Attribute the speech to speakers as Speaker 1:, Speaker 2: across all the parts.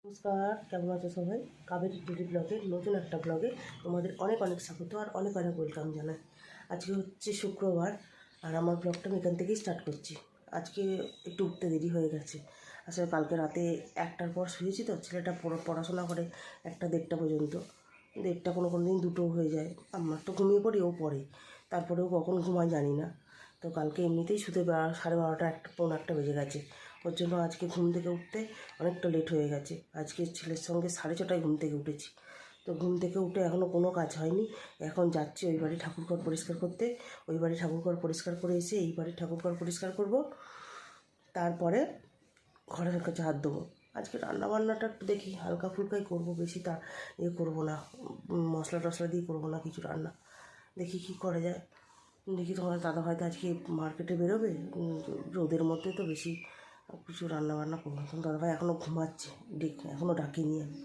Speaker 1: নমস্কার, কেমন আছো সবাই? কাবেরী টিভি ব্লগের নতুন একটা ব্লগে তোমাদের অনেক অনেক স্বাগত আর অনেক অনেক ওয়েলকাম জানাই। আজকে হচ্ছে শুক্রবার আর আমার ব্লগটা আমি এখান থেকেই স্টার্ট করছি। আজকে একটু উঠতে দেরি হয়ে গেছে। আসলে কালকে রাতে 1টার পর শুয়েছি তো, ছেলেটা পড়াশোনা করে 1টা-1:30 পর্যন্ত। 1:30 কোনো দিন 2টোও হয়ে যায়। আমার তো ঘুমিয়ে পড়ি, ও পড়ে, তারপরেও কখন ঘুমায় জানি না। তো কালকে এমনিতেই শুতে 12:30 1:15 বেজে গেছে। ওর জন্য আজকে ঘুম থেকে উঠতে অনেকটা লেট হয়ে গেছে। আজকে ছেলের সঙ্গে 6:30টায় ঘুম থেকে উঠেছি। তো ঘুম থেকে উঠে এখনও কোনো কাজ হয়নি। এখন যাচ্ছি ওই বাড়ি ঠাকুরঘর পরিষ্কার করতে। ওই বাড়ি ঠাকুরঘর পরিষ্কার করে এসে এই বাড়ি ঠাকুরঘর পরিষ্কার করব, তারপরে ঘরের কাছে হাত দেবো। আজকে রান্নাবান্নাটা একটু দেখি হালকা ফুলকাই করবো, বেশি তা করবো না, মশলা টশলা দিয়ে করবো না কিছু রান্না। দেখি কি করা যায়। দেখি তোমার দাদা হয়তো আজকে মার্কেটে বেরোবে, রোদের মধ্যে তো বেশি কিছু রান্নাবান্না করবো। তখন দাদাভাই এখনও ঘুমাচ্ছে, এখনও ডাকিনি আমি।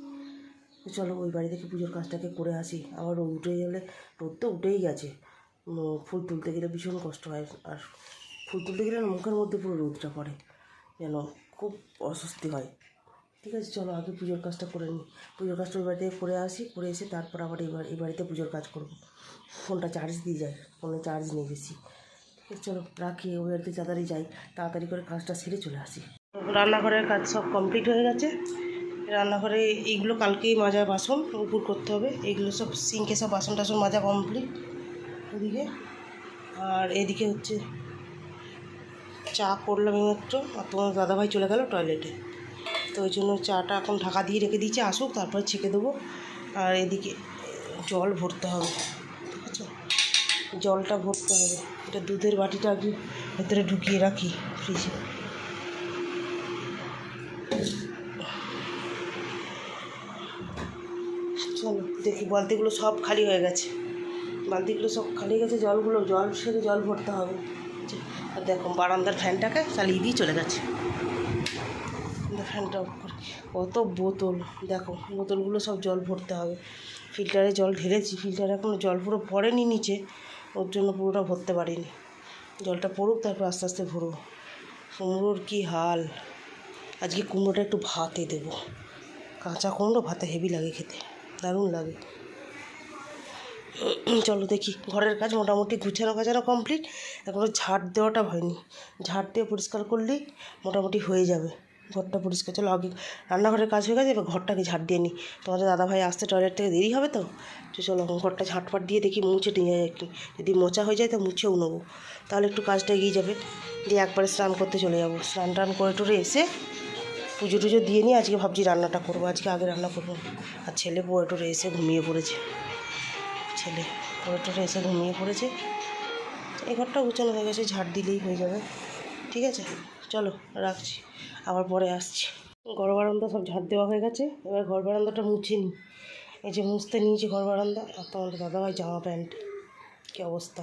Speaker 1: তো চলো ওই বাড়ি থেকে পুজোর কাজটাকে করে আসি। আবার রোদ উঠে গেলে, রোদ তো উঠেই গেছে, ফুল তুলতে গেলে ভীষণ কষ্ট হয়। আর ফুল তুলতে গেলে মুখের মধ্যে পুরো রোদটা পড়ে, যেন খুব অস্বস্তি হয়। ঠিক আছে, চলো আগে পুজোর কাজটা করে নিই। পুজোর কাজটা ওই বাড়ি থেকে করে আসি, করে এসে তারপর আবার এই বাড়িতে পুজোর কাজ করবো। ফোনটা চার্জ দিয়ে যায়, ফোনে চার্জ নেই বেশি। ঠিক আছে, চলো রাখি, ওই বাড়িতে তাড়াতাড়ি যাই, তাড়াতাড়ি করে কাজটা সেরে চলে আসি। রান্নাঘরের কাজ সব কমপ্লিট হয়ে গেছে। রান্নাঘরে এইগুলো কালকেই মাজা বাসন উপর করতে হবে, এইগুলো সব সিঙ্কে সব বাসন টাসন মাজা কমপ্লিট ওদিকে। আর এদিকে হচ্ছে চা করলাম এইমাত্র, আর তোমার দাদাভাই চলে গেল টয়লেটে, তো ওই জন্য চাটা এখন ঢাকা দিয়ে রেখে দিয়েছি, আসুক তারপরে ছেঁকে দেবো। আর এদিকে জল ভরতে হবে, ঠিক আছে, জলটা ভরতে হবে। এটা দুধের বাটিটা আগে ভেতরে ঢুকিয়ে রাখি ফ্রিজে। চলো দেখি, বালতিগুলো সব খালি হয়ে গেছে, বালতিগুলো সব খালি গেছে, জল সেরে জল ভরতে হবে। আর দেখো বারান্দার ফ্যানটাকে চালিয়ে দিয়ে চলে গেছে, ফ্যানটা অফ করে। কত বোতল, দেখো বোতলগুলো সব জল ভরতে হবে। ফিল্টারে জল ঢেলেছি, ফিল্টারে এখনও জল পুরো পড়েনি নিচে, ওর জন্য পুরোটা ভরতে পারিনি। জলটা পড়ুক, তারপর আস্তে আস্তে ভরবো। কুমড়োর কী হাল, আজকে কুমড়োটা একটু ভাতে দেবো। কাঁচা কুমড়ো ভাতে হেভি লাগে খেতে, দারুণ লাগে। চলো দেখি, ঘরের কাজ মোটামুটি গুছানো কমপ্লিট, এখনও ঝাড় দেওয়াটা হয়নি। ঝাড় দিয়ে পরিষ্কার করলেই মোটামুটি হয়ে যাবে ঘরটা পরিষ্কার। চলো আগে রান্নাঘরের কাজ হয়ে গেছে, এবার ঘরটাকে ঝাড় দিয়ে নিই। তোমাদের দাদাভাই আসতে টয়লেট থেকে দেরি হবে, তো চলো ঘরটা ঝাঁটপাট দিয়ে দেখি মুছে নিয়ে যায় একটু। যদি মোছা হয়ে যায় তো মুছেও নেবো, তাহলে একটু কাজটা এগিয়ে যাবে। দিয়ে একবারে স্নান করতে চলে যাবো। স্নান টান করে টোরে এসে পুজো টুজো দিয়ে নিয়ে আজকে ভাবছি রান্নাটা করবো, আজকে আগে রান্না করবো। আর ছেলে পড়ে টোরে এসে ঘুমিয়ে পড়েছে, এসে ঘুমিয়ে পড়েছে। এই ঘরটা গুছানো হয়ে গেছে, ঝাড় দিলেই হয়ে যাবে। ঠিক আছে, চলো রাখছি, আবার পরে আসছি। ঘর বারান্দা সব ঝাড় দেওয়া হয়ে গেছে, এবার ঘর বারান্দাটা মুছে নিই। এই যে মুছতে নিয়েছি ঘর বারান্দা, আর তোমাদের দাদাভাই জামা প্যান্ট কী অবস্থা।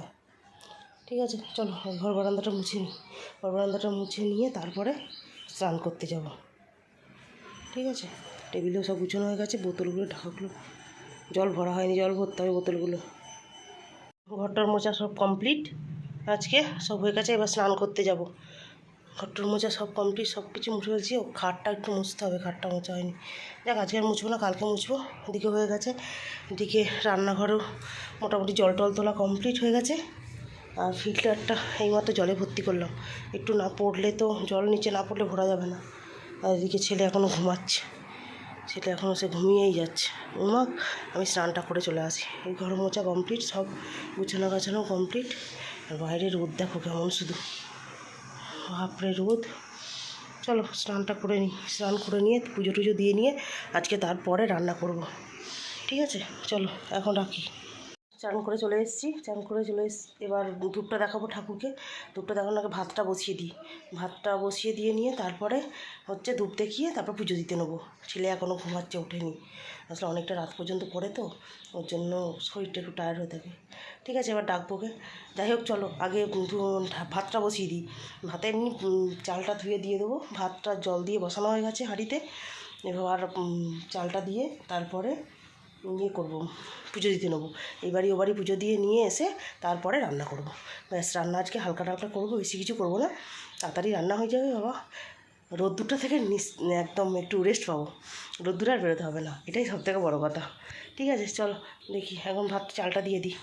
Speaker 1: ঠিক আছে, চলো ঘর বারান্দাটা মুছে নিই। ঘর বারান্দাটা মুছে নিয়ে তারপরে স্নান করতে যাব। ঠিক আছে, টেবিলেও সব গুছানো হয়ে গেছে, বোতলগুলো ঢাকলো, জল ভরা হয়নি, জল ভরতে হবে বোতলগুলো। ঘরটার মোছা সব কমপ্লিট, আজকে সব হয়ে গেছে, এবার স্নান করতে যাব। ঘরটার মোছা সব কমপ্লিট, সব কিছু মুছে ফেলছি। ও খাটটা একটু মুছতে হবে, খাটটা মোছা হয়নি। যাক, আজকে আর মুছবো না, কালকে মুছবো। এদিকে হয়ে গেছে, এদিকে রান্নাঘরেও মোটামুটি জল টল তোলা কমপ্লিট হয়ে গেছে। আর ফিল্টারটা এইমাত্র জলে ভর্তি করলাম, একটু না পড়লে তো, জল নিচে না পড়লে ভরা যাবে না। আর এদিকে ছেলে এখনও ঘুমাচ্ছে, সেটা এখনও সে ঘুমিয়েই যাচ্ছে। উমাক, আমি স্নানটা করে চলে আসি। এই ঘর মোছা কমপ্লিট, সব গুছানো কমপ্লিট। আর বাইরে রোদ দেখো কেমন, শুধু বাপরে রোদ। চলো স্নানটা করে নিই, স্নান করে নিয়ে পুজো টুজো দিয়ে নিয়ে আজকে তারপরে রান্না করব। ঠিক আছে, চলো এখন রাখি। চান করে চলে এসেছি, এবার ধূপটা দেখাবো ঠাকুরকে। ধূপটা দেখানোর আগে ভাতটা বসিয়ে দিই। ভাতটা বসিয়ে দিয়ে নিয়ে তারপরে হচ্ছে ধূপ দেখিয়ে তারপর পুজো দিতে নেবো। ছেলে এখনও ঘুমাচ্ছে, ওঠেনি। আসলে অনেকটা রাত পর্যন্ত পড়ে তো, ওর জন্য শরীরটা একটু টায়ার্ড হয়ে থাকে। ঠিক আছে, এবার ডাকবোকে। যাই হোক, চলো আগে ভাতটা বসিয়ে দিই। ভাতে এমনি চালটা ধুয়ে দিয়ে দেবো। ভাতটা জল দিয়ে বসানো হয়ে গেছে হাঁড়িতে। এবার চালটা দিয়ে তারপরে করবো, পুজো দিতে নেবো। এবারই ওবারই পুজো দিয়ে নিয়ে এসে তারপরে রান্না করব। ব্যাস, রান্না আজকে হালকা টালকা করবো, বেশি কিছু করবো না, তাড়াতাড়ি রান্না হয়ে যাবে বাবা। রোদ্দুরটা থেকে একদম একটু রেস্ট পাবো, রোদ্দুরে আর বেরোতে হবে না, এটাই সবথেকে বড় কথা। ঠিক আছে, চলো দেখি এখন ভাত চালটা দিয়ে দিই।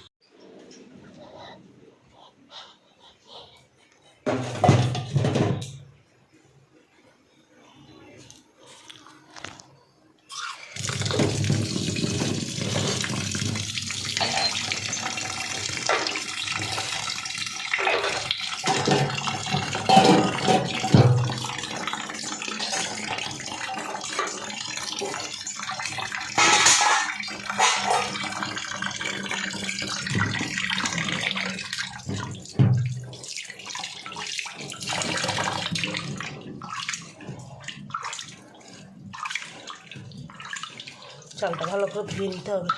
Speaker 1: চালটা ভালো করে ধুয়ে নিতে হবে।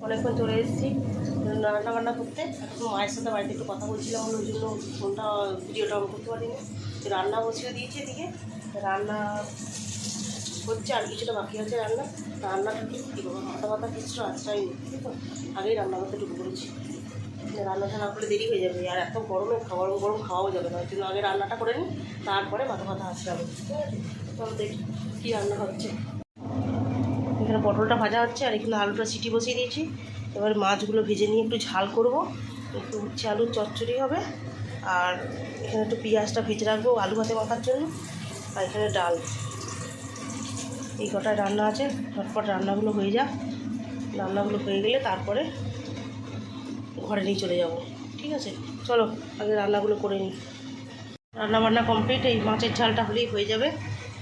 Speaker 1: অনেকক্ষণ চলে এসেছি রান্না বান্না করতে। এখন মায়ের সাথে বাড়িতে একটু কথা বলছিলাম, ওই জন্য ফোনটা ভিডিওটা অন করতে পারিনি। রান্না বসিয়ে দিয়েছি, এদিকে রান্না হচ্ছে, আর কিছুটা বাকি আছে রান্না। রান্নাটা ঠিক কী করবো, মাথা কিছুটা আশ্রয় নেই, ঠিক আছে। আগেই রান্না করতে ঢুকে পড়েছি, রান্নাটা না করলে দেরি হয়ে যাবে, আর এত গরমে গরম গরম খাওয়াও যাবে না, ওই জন্য আগে রান্নাটা করে নিই, তারপরে মাথা আশ্রাবে। ঠিক আছে, চলো দেখি কী রান্না হচ্ছে। এখানে পটলটা ভাজা হচ্ছে, আর এখানে আলুটা সিটি বসিয়ে দিয়েছি। এবার মাছগুলো ভেজে নিয়ে একটু ঝাল করব, একটু উচ্ছে আলুর চচ্চড়ি হবে। আর এখানে একটু পেঁয়াজটা ভেজে রাখবো আলু ভাতে মাখার জন্য। আর এখানে ডাল, এই কটায় রান্না আছে। ঝটপট রান্নাগুলো হয়ে যাক, রান্নাগুলো হয়ে গেলে তারপরে ঘরে নিয়ে চলে যাব। ঠিক আছে, চলো আগে রান্নাগুলো করে নিই। রান্না বান্না কমপ্লিট, এই মাছের ঝালটা হলেই হয়ে যাবে।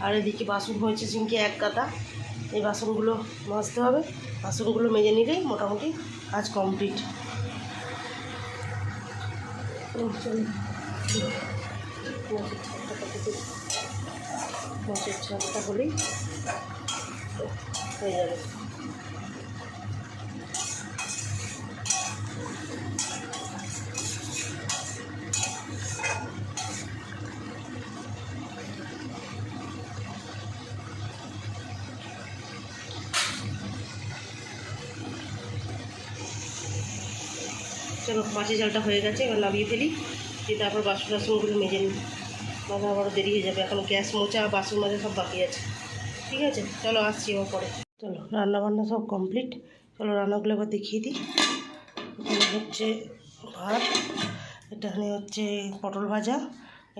Speaker 1: আর এদিকে বাসন হয়েছে সিঙ্কে এক গাদা, এই বাসনগুলো মাজতে হবে। বাসনগুলো মেজে নিলেই মোটামুটি কাজ কমপ্লিট। মাছের ঝালটা হলেই হয়ে যাবে। চলো মাছের ঝালটা হয়ে গেছে, এবার নামিয়ে ফেলি, দিয়ে তারপর বাসনগুলো মেজে নিই, নাহলে আবারও দেরি হয়ে যাবে। এখন গ্যাস মোচা বাসন মাজা সব বাকি আছে। ঠিক আছে, চলো আসছি এবার পরে। চলো রান্নাবান্না সব কমপ্লিট, চলো রান্নাগুলো এবার দেখিয়ে দিই। এখানে হচ্ছে ভাত, এখানে হচ্ছে পটল ভাজা,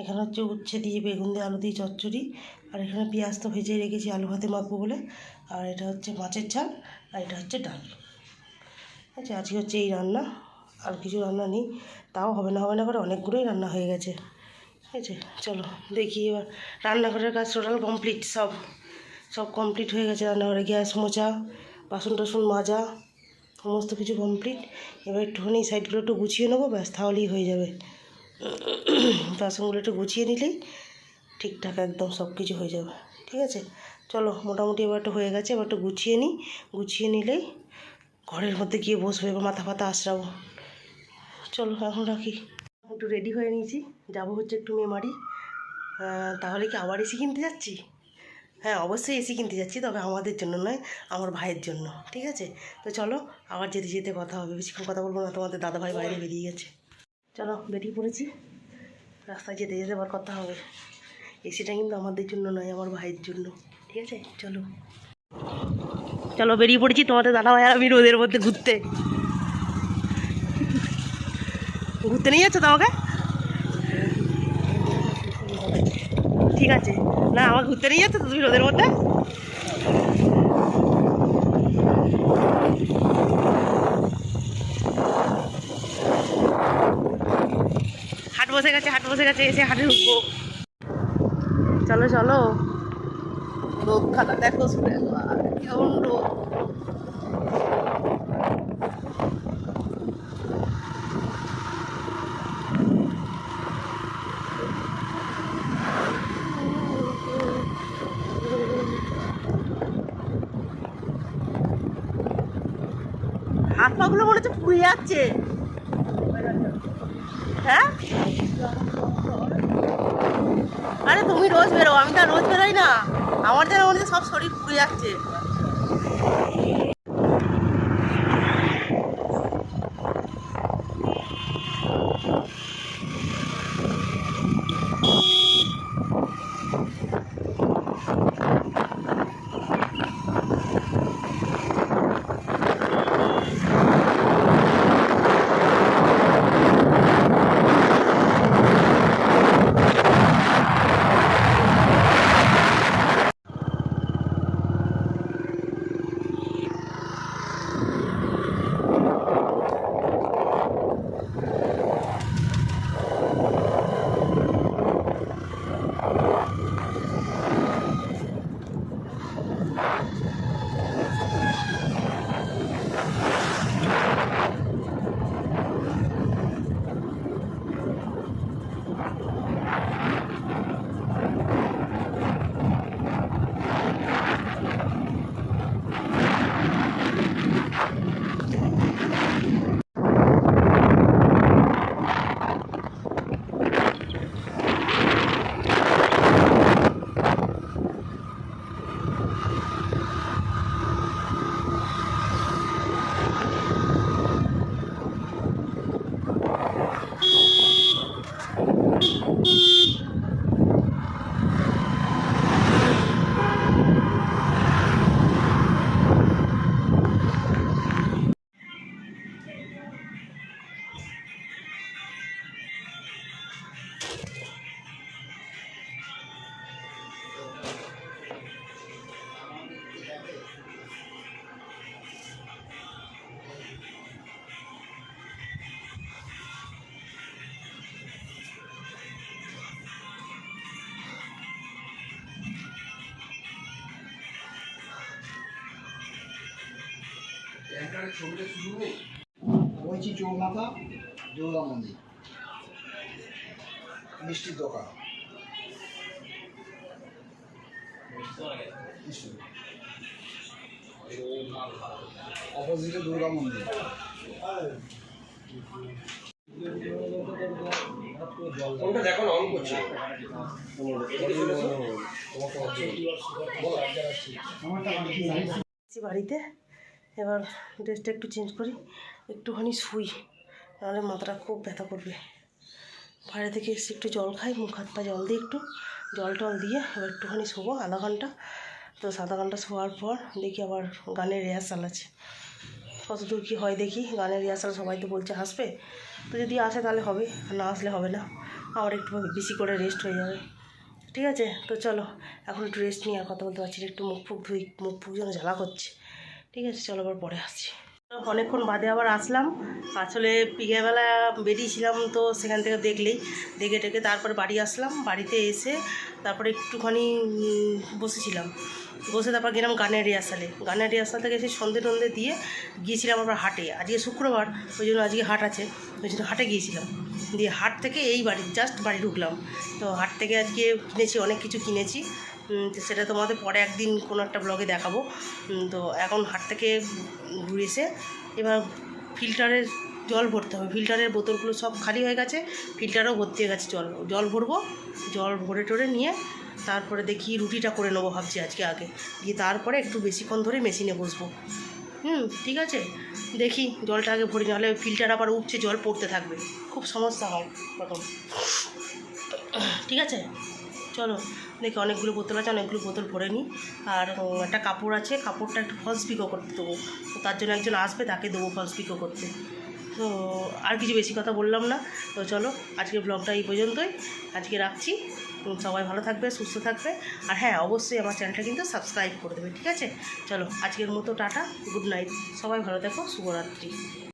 Speaker 1: এখানে হচ্ছে উচ্ছে দিয়ে বেগুন দিয়ে আলু দিয়ে চচ্চড়ি, আর এখানে পেঁয়াজ তো ভেজে রেখেছি আলু ভাতে মাখবো বলে। আর এটা হচ্ছে মাছের ঝাল, আর এটা হচ্ছে ডাল। আচ্ছা, আজকে হচ্ছে এই রান্না, আর কিছু রান্না নেই। তাও হবে না করে অনেকগুলোই রান্না হয়ে গেছে। ঠিক আছে, চলো দেখি এবার। রান্নাঘরের কাজ টোটাল কমপ্লিট, সব কমপ্লিট হয়ে গেছে। রান্নাঘরে গ্যাস মোচা, বাসন টাসন মাজা, সমস্ত কিছু কমপ্লিট। এবার একটুখানি সাইডগুলো একটু গুছিয়ে নেবো, ব্যাস তাহলেই হয়ে যাবে। বাসনগুলো একটু গুছিয়ে নিলেই ঠিকঠাক একদম সব কিছু হয়ে যাবে। ঠিক আছে, চলো মোটামুটি এবার একটু হয়ে গেছে, এবার একটু গুছিয়ে নিই। গুছিয়ে নিলেই ঘরের মধ্যে গিয়ে বসবো, এবার মাথা আশ্রাবো। চলো এখন রাখি। একটু রেডি হয়ে নিয়েছি, যাবো হচ্ছে একটু মেমারি। তাহলে কি আবার এসি কিনতে যাচ্ছি? হ্যাঁ, অবশ্যই এসি কিনতে যাচ্ছি, তবে আমাদের জন্য নয়, আমার ভাইয়ের জন্য। ঠিক আছে, তো চলো আবার যেতে যেতে কথা হবে, বেশিক্ষণ কথা বলবো না, তোমাদের দাদাভাই বাইরে বেরিয়ে গেছে। চলো বেরিয়ে পড়েছি, রাস্তায় যেতে যেতে আবার কথা হবে। এসিটা কিন্তু আমাদের জন্য নয়, আমার ভাইয়ের জন্য। ঠিক আছে, চলো চলো বেরিয়ে পড়েছি তোমাদের দাদাভাই আর আমি রোদের মধ্যে ঘুরতে নিয়ে যাচ্ছ তো আমাকে? ঠিক আছে, না আমাকে ঘুরতে নিয়ে যাচ্ছ তো তুমি রোদের মধ্যে? হাট বসে গেছে, এসে হাটে ঢুকবো। চলো চলো, রোদ খাতা দেখো, কেমন রোদ। হাত পাগুলো মনে হচ্ছে পুড়ে যাচ্ছে। হ্যাঁ, আরে তুমি রোজ বেরো, আমি তো রোজ বেরোই না। আমার যেন মনে হচ্ছে সব শরীর পুড়ে যাচ্ছে।
Speaker 2: বলছি চৌমাথা দুর্গা মন্দির মিষ্টির দোকান অপোজিটে দুর্গা মন্দির।
Speaker 3: কোনটা দেখো না, অন করছে।
Speaker 1: বাড়িতে এবার ড্রেসটা একটু চেঞ্জ করি, একটুখানি শুই, নাহলে মাথাটা খুব ব্যথা করবে। বাইরে থেকে এসে একটু জল খাই, মুখ হাত পা জল দিয়ে একটু জল টল দিয়ে এবার একটুখানি শোবো আধা ঘন্টা। তো আধা ঘন্টা শোয়ার পর দেখি আবার গানের রিহার্সাল আছে, কতদূর কী হয় দেখি। গানের রিহার্সাল সবাই তো বলছে আসবে, তো যদি আসে তাহলে হবে, আর না আসলে হবে না, আবার একটু বেশি করে রেস্ট হয়ে যাবে। ঠিক আছে, তো চলো এখন একটু রেস্ট নিয়ে আর কথা বলতে পারছি না, একটু মুখ ফুক ধুই, মুখ ফুক যেন জ্বালা করছে। ঠিক আছে, চলো আবার পরে আসছি। অনেকক্ষণ বাদে আবার আসলাম, আসলে বিকেলবেলা বেরিয়েছিলাম, তো সেখান থেকে দেখে টেকে তারপরে বাড়ি আসলাম। বাড়িতে এসে তারপরে একটুখানি বসেছিলাম, বসে তারপর গেলাম গানের রিহার্সাল থেকে এসে সন্ধে টন্ধে দিয়ে গিয়েছিলাম আবার হাটে। আজকে শুক্রবার, ওই জন্য আজকে হাট আছে, ওই জন্য হাটে গিয়েছিলাম। দিয়ে হাট থেকে এই জাস্ট বাড়ি ঢুকলাম। তো হাট থেকে আজকে কিনেছি, অনেক কিছু কিনেছি, তো সেটা তোমাদের পরে একদিন কোনো একটা ব্লগে দেখাবো। তো এখন হাট থেকে ঘুরে এসে এবার ফিল্টারের জল ভরতে হবে, ফিল্টারের বোতলগুলো সব খালি হয়ে গেছে, ফিল্টারও ভর্তি হয়ে গেছে, জল ভরবো, জল ভরে টরে নিয়ে তারপরে দেখি রুটিটা করে নেবো ভাবছি আজকে আগে, দিয়ে তারপরে একটু বেশিক্ষণ ধরে মেশিনে বসবো। ঠিক আছে, দেখি জলটা আগে ভরি, নাহলে ফিল্টার আবার উপচে জল পড়তে থাকবে, খুব সমস্যা হয় তখন। ঠিক আছে, চলো দেখি, অনেকগুলো বোতল আছে, অনেকগুলো বোতল ভরে নিই। আর একটা কাপড় আছে, কাপড়টা একটু ফলস পিকো করতে দেবো, তো তার জন্য একজন আসবে, তাকে দেবো ফলস পিকো করতে। তো আর কিছু বেশি কথা বললাম না, তো চলো আজকের ব্লগটা এই পর্যন্তই, আজকে রাখছি। সবাই ভালো থাকবে, সুস্থ থাকবে, আর হ্যাঁ অবশ্যই আমার চ্যানেলটা কিন্তু সাবস্ক্রাইব করে দেবে। ঠিক আছে, চলো আজকের মতো টাটা, গুড নাইট, সবাই ভালো থাকো, শুভরাত্রি।